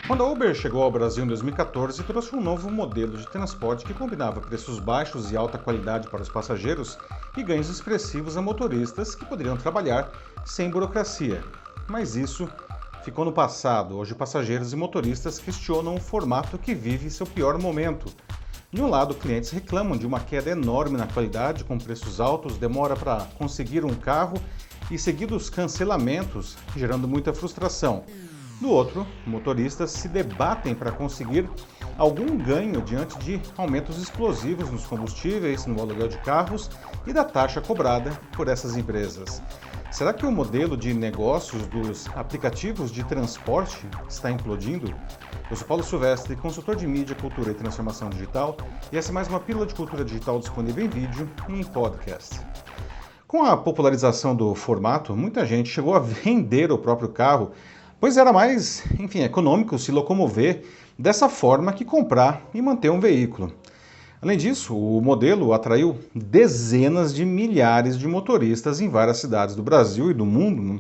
Quando a Uber chegou ao Brasil em 2014, trouxe um novo modelo de transporte que combinava preços baixos e alta qualidade para os passageiros e ganhos expressivos a motoristas que poderiam trabalhar sem burocracia. Mas isso ficou no passado. Hoje, passageiros e motoristas questionam o formato que vive seu pior momento. De um lado, clientes reclamam de uma queda enorme na qualidade, com preços altos, demora para conseguir um carro e seguidos cancelamentos, gerando muita frustração. Do outro, motoristas se debatem para conseguir algum ganho diante de aumentos explosivos nos combustíveis, no aluguel de carros e da taxa cobrada por essas empresas. Será que o modelo de negócios dos aplicativos de transporte está implodindo? Eu sou Paulo Silvestre, consultor de mídia, cultura e transformação digital, e essa é mais uma pílula de cultura digital disponível em vídeo e em podcast. Com a popularização do formato, muita gente chegou a vender o próprio carro, pois era mais, econômico se locomover dessa forma que comprar e manter um veículo. Além disso, o modelo atraiu dezenas de milhares de motoristas em várias cidades do Brasil e do mundo,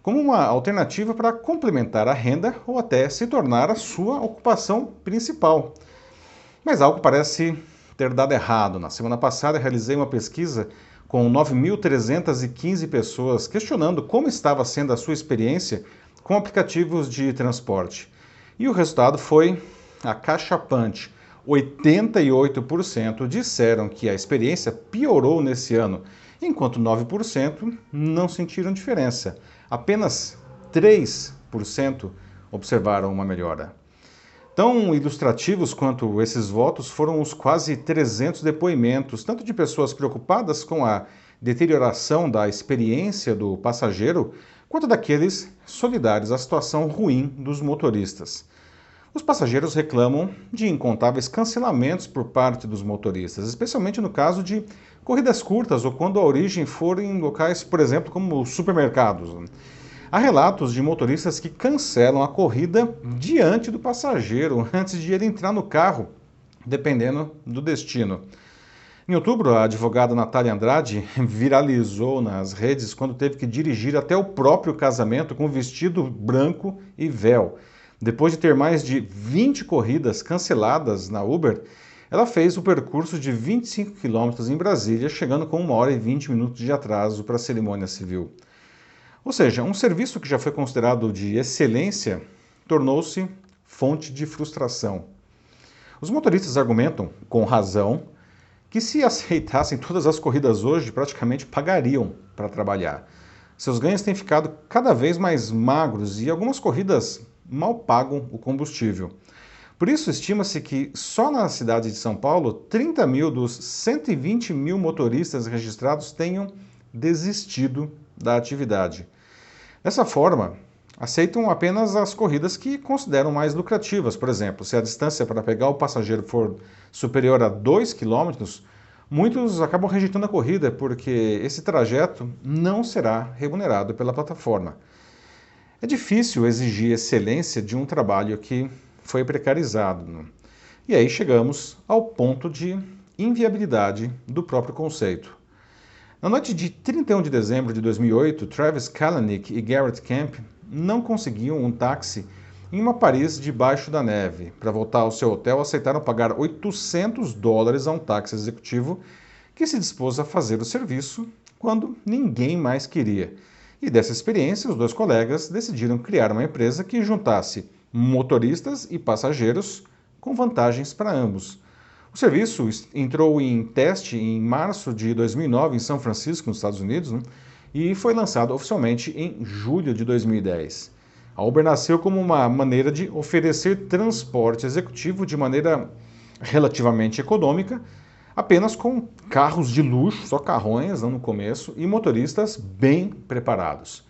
como uma alternativa para complementar a renda ou até se tornar a sua ocupação principal. Mas algo parece ter dado errado. Na semana passada, realizei uma pesquisa com 9.315 pessoas questionando como estava sendo a sua experiência com aplicativos de transporte. E o resultado foi acachapante. 88% disseram que a experiência piorou nesse ano, enquanto 9% não sentiram diferença. Apenas 3% observaram uma melhora. Tão ilustrativos quanto esses votos foram os quase 300 depoimentos, tanto de pessoas preocupadas com a deterioração da experiência do passageiro, quanto daqueles solidários à situação ruim dos motoristas. Os passageiros reclamam de incontáveis cancelamentos por parte dos motoristas, especialmente no caso de corridas curtas ou quando a origem for em locais, por exemplo, como supermercados. Há relatos de motoristas que cancelam a corrida diante do passageiro antes de ele entrar no carro, dependendo do destino. Em outubro, a advogada Natália Andrade viralizou nas redes quando teve que dirigir até o próprio casamento com vestido branco e véu. Depois de ter mais de 20 corridas canceladas na Uber, ela fez o percurso de 25 quilômetros em Brasília, chegando com 1 hora e 20 minutos de atraso para a cerimônia civil. Ou seja, um serviço que já foi considerado de excelência tornou-se fonte de frustração. Os motoristas argumentam, com razão, que se aceitassem todas as corridas hoje, praticamente pagariam para trabalhar. Seus ganhos têm ficado cada vez mais magros e algumas corridas mal pagam o combustível. Por isso, estima-se que só na cidade de São Paulo, 30 mil dos 120 mil motoristas registrados tenham desistido da atividade. Dessa forma, aceitam apenas as corridas que consideram mais lucrativas. Por exemplo, se a distância para pegar o passageiro for superior a 2 quilômetros, muitos acabam rejeitando a corrida porque esse trajeto não será remunerado pela plataforma. É difícil exigir excelência de um trabalho que foi precarizado. E aí chegamos ao ponto de inviabilidade do próprio conceito. Na noite de 31 de dezembro de 2008, Travis Kalanick e Garrett Camp não conseguiam um táxi em uma Paris debaixo da neve. Para voltar ao seu hotel, aceitaram pagar $800 a um táxi executivo que se dispôs a fazer o serviço quando ninguém mais queria. E dessa experiência, os dois colegas decidiram criar uma empresa que juntasse motoristas e passageiros com vantagens para ambos. O serviço entrou em teste em março de 2009 em São Francisco, nos Estados Unidos, e foi lançado oficialmente em julho de 2010. A Uber nasceu como uma maneira de oferecer transporte executivo de maneira relativamente econômica, apenas com carros de luxo, só carrões no começo, e motoristas bem preparados.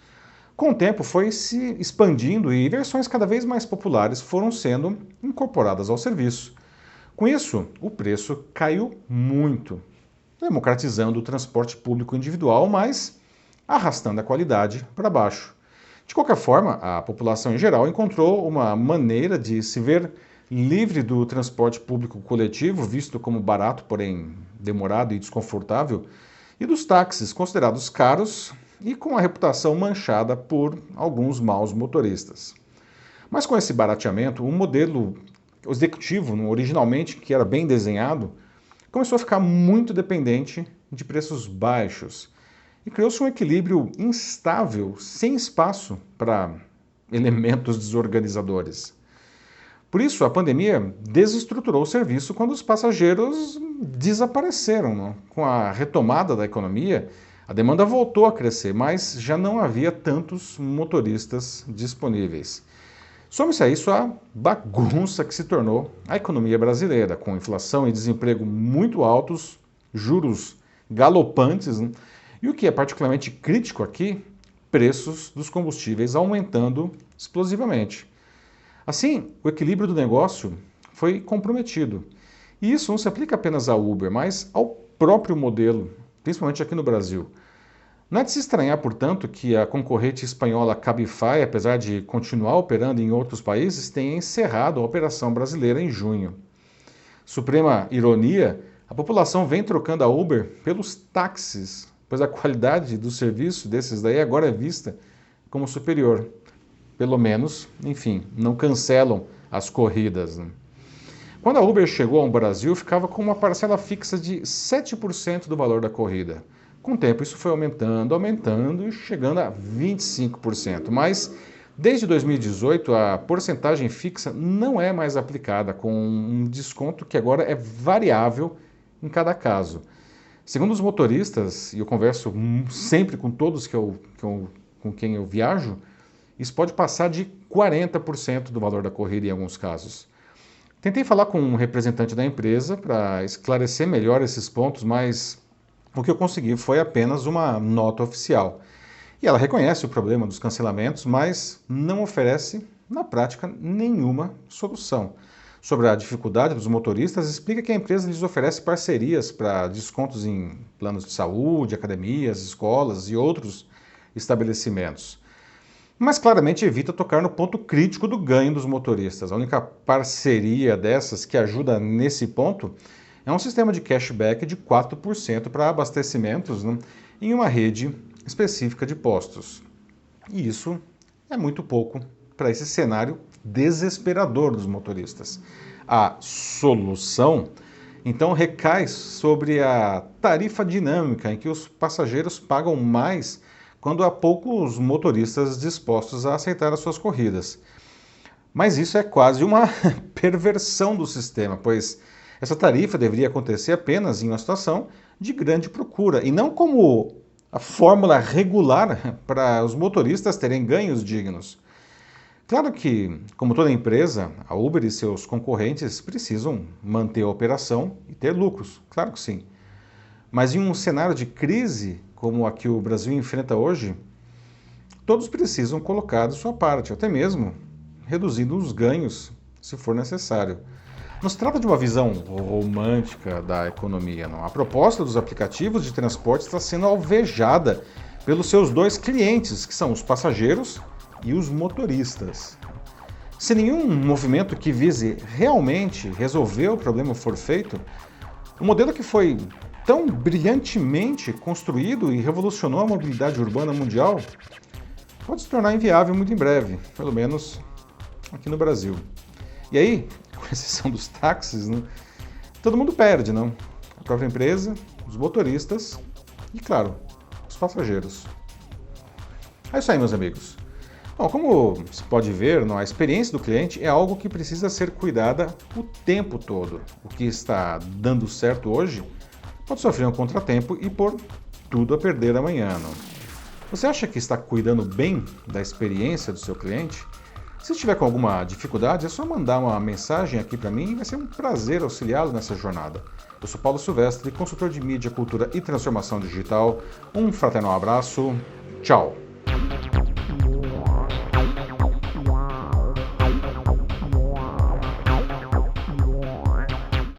Com o tempo foi se expandindo e versões cada vez mais populares foram sendo incorporadas ao serviço. Com isso, o preço caiu muito, democratizando o transporte público individual, mas arrastando a qualidade para baixo. De qualquer forma, a população em geral encontrou uma maneira de se ver livre do transporte público coletivo, visto como barato, porém demorado e desconfortável, e dos táxis, considerados caros e com a reputação manchada por alguns maus motoristas. Mas com esse barateamento, o modelo executivo, originalmente, que era bem desenhado, começou a ficar muito dependente de preços baixos e criou-se um equilíbrio instável, sem espaço para elementos desorganizadores. Por isso, a pandemia desestruturou o serviço quando os passageiros desapareceram. Não? Com a retomada da economia, a demanda voltou a crescer, mas já não havia tantos motoristas disponíveis. Some-se a isso a bagunça que se tornou a economia brasileira, com inflação e desemprego muito altos, juros galopantes, né? E o que é particularmente crítico aqui, preços dos combustíveis aumentando explosivamente. Assim, o equilíbrio do negócio foi comprometido. E isso não se aplica apenas à Uber, mas ao próprio modelo, principalmente aqui no Brasil. Não é de se estranhar, portanto, que a concorrente espanhola Cabify, apesar de continuar operando em outros países, tenha encerrado a operação brasileira em junho. Suprema ironia, a população vem trocando a Uber pelos táxis, pois a qualidade do serviço desses daí agora é vista como superior. Pelo menos, enfim, não cancelam as corridas. Né? Quando a Uber chegou ao Brasil, ficava com uma parcela fixa de 7% do valor da corrida. Com o tempo isso foi aumentando e chegando a 25%. Mas desde 2018 a porcentagem fixa não é mais aplicada, com um desconto que agora é variável em cada caso. Segundo os motoristas, e eu converso sempre com todos com quem eu viajo, isso pode passar de 40% do valor da corrida em alguns casos. Tentei falar com um representante da empresa para esclarecer melhor esses pontos, mas o que eu consegui foi apenas uma nota oficial. E ela reconhece o problema dos cancelamentos, mas não oferece, na prática, nenhuma solução. Sobre a dificuldade dos motoristas, explica que a empresa lhes oferece parcerias para descontos em planos de saúde, academias, escolas e outros estabelecimentos. Mas claramente evita tocar no ponto crítico do ganho dos motoristas. A única parceria dessas que ajuda nesse ponto é um sistema de cashback de 4% para abastecimentos, né, em uma rede específica de postos. E isso é muito pouco para esse cenário desesperador dos motoristas. A solução, então, recai sobre a tarifa dinâmica, em que os passageiros pagam mais quando há poucos motoristas dispostos a aceitar as suas corridas. Mas isso é quase uma perversão do sistema, pois essa tarifa deveria acontecer apenas em uma situação de grande procura, e não como a fórmula regular para os motoristas terem ganhos dignos. Claro que, como toda empresa, a Uber e seus concorrentes precisam manter a operação e ter lucros, claro que sim. Mas em um cenário de crise como a que o Brasil enfrenta hoje, todos precisam colocar de sua parte, até mesmo reduzindo os ganhos, se for necessário. Não se trata de uma visão romântica da economia, não. A proposta dos aplicativos de transporte está sendo alvejada pelos seus dois clientes, que são os passageiros e os motoristas. Se nenhum movimento que vise realmente resolver o problema for feito, o modelo que foi tão brilhantemente construído e revolucionou a mobilidade urbana mundial pode se tornar inviável muito em breve, pelo menos aqui no Brasil. E aí, com exceção dos táxis, né, todo mundo perde, não? A própria empresa, os motoristas e, claro, os passageiros. É isso aí, meus amigos. Bom, como se pode ver, não, a experiência do cliente é algo que precisa ser cuidada o tempo todo. O que está dando certo hoje pode sofrer um contratempo e pôr tudo a perder amanhã. Não? Você acha que está cuidando bem da experiência do seu cliente? Se estiver com alguma dificuldade, é só mandar uma mensagem aqui para mim e vai ser um prazer auxiliá-lo nessa jornada. Eu sou Paulo Silvestre, consultor de mídia, cultura e transformação digital. Um fraternal abraço. Tchau!